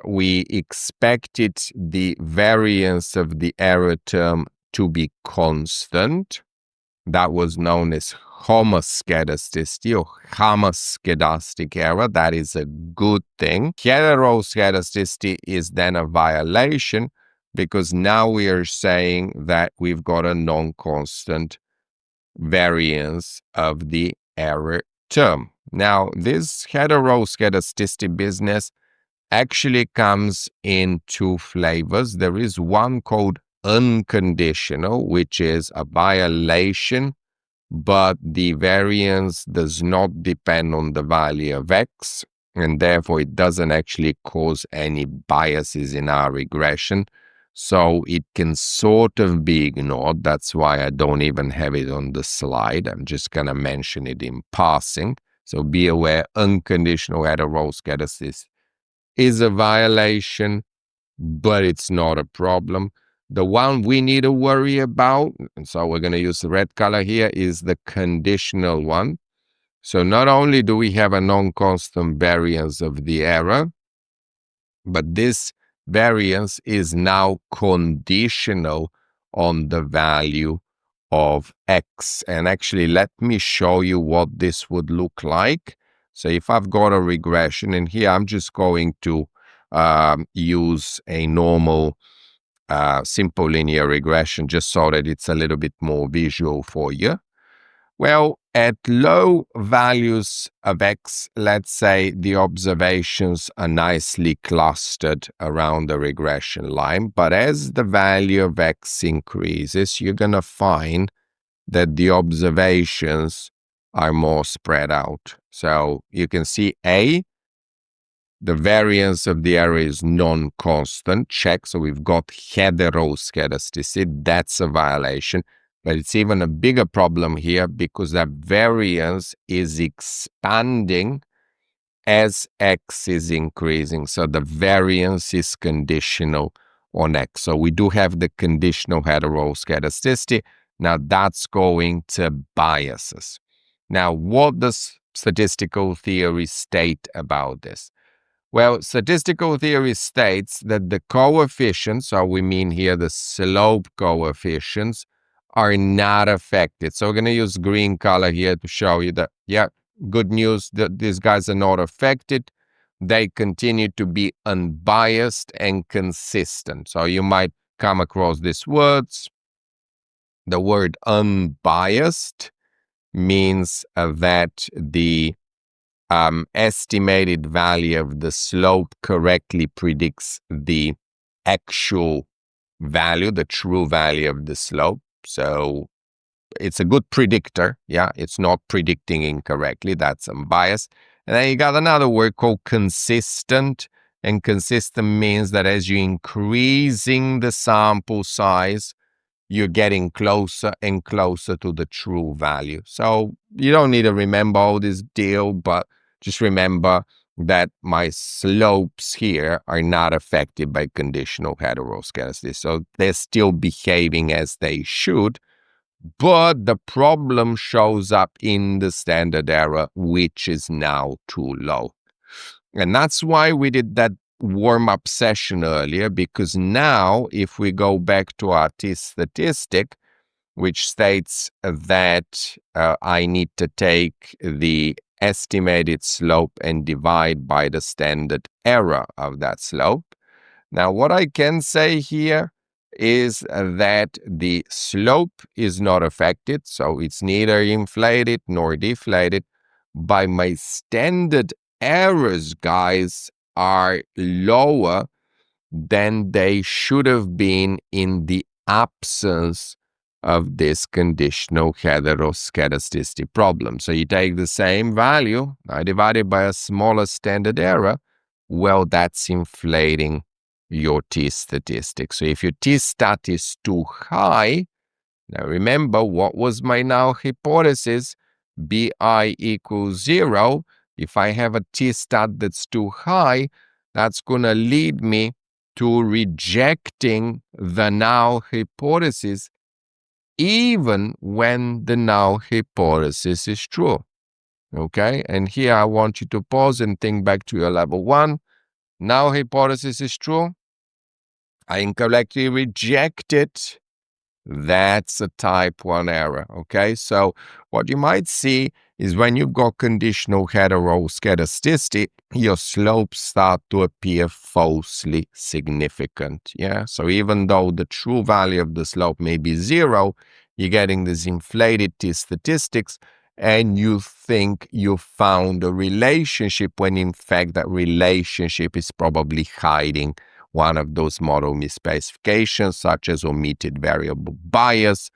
we expected the variance of the error term to be constant. That was known as homoskedasticity or homoskedastic error. That is a good thing. Heteroskedasticity is then a violation because now we are saying that we've got a non-constant variance of the error term. Now, this heteroskedasticity business actually comes in two flavors. There is one called unconditional, which is a violation, but the variance does not depend on the value of x, and therefore it doesn't actually cause any biases in our regression. So it can sort of be ignored. That's why I don't even have it on the slide. I'm just going to mention it in passing. So be aware, unconditional heteroskedasticity is a violation, but it's not a problem. The one we need to worry about, and so we're going to use the red color here, is the conditional one. So not only do we have a non-constant variance of the error, but this variance is now conditional on the value of x. And actually, let me show you what this would look like. So if I've got a regression, and here I'm just going to use a normal simple linear regression just so that it's a little bit more visual for you. Well, at low values of x, let's say the observations are nicely clustered around the regression line, but as the value of x increases, you're going to find that the observations are more spread out. So you can see A, the variance of the error is non-constant, check. So we've got heteroskedasticity, that's a violation. But it's even a bigger problem here because that variance is expanding as x is increasing. So the variance is conditional on x. So we do have the conditional heteroskedasticity. Now that's going to bias us. Now, what does statistical theory state about this? Well, statistical theory states that the coefficients, so we mean here the slope coefficients, are not affected. So we're going to use green color here to show you that, yeah, good news that these guys are not affected. They continue to be unbiased and consistent. So you might come across these words. The word unbiased means that the estimated value of the slope correctly predicts the actual value, the true value of the slope. So it's a good predictor. Yeah, it's not predicting incorrectly. That's unbiased. And then you got another word called consistent. And consistent means that as you're increasing the sample size, you're getting closer and closer to the true value. So you don't need to remember all this deal, but just remember that my slopes here are not affected by conditional heteroskedasticity. So they're still behaving as they should, but the problem shows up in the standard error, which is now too low. And that's why we did that warm-up session earlier, because now if we go back to our t-statistic, which states that I need to take the estimated slope and divide by the standard error of that slope. Now, what I can say here is that the slope is not affected, so it's neither inflated nor deflated, by my standard errors, guys, are lower than they should have been in the absence of this conditional heteroskedasticity problem. So you take the same value, I divide it by a smaller standard error, well, that's inflating your t-statistic. So if your t-stat is too high, now remember, what was my null hypothesis? Bi equals 0. If I have a t-stat that's too high, that's going to lead me to rejecting the null hypothesis even when the null hypothesis is true. Okay, and here I want you to pause and think back to your level 1. Now hypothesis is true. I incorrectly reject it. That's a type 1 error, okay? So what you might see is when you've got conditional heteroskedasticity, your slopes start to appear falsely significant, yeah? So even though the true value of the slope may be 0, you're getting these inflated t-statistics, and you think you found a relationship when in fact that relationship is probably hiding one of those model misspecifications, such as omitted variable bias,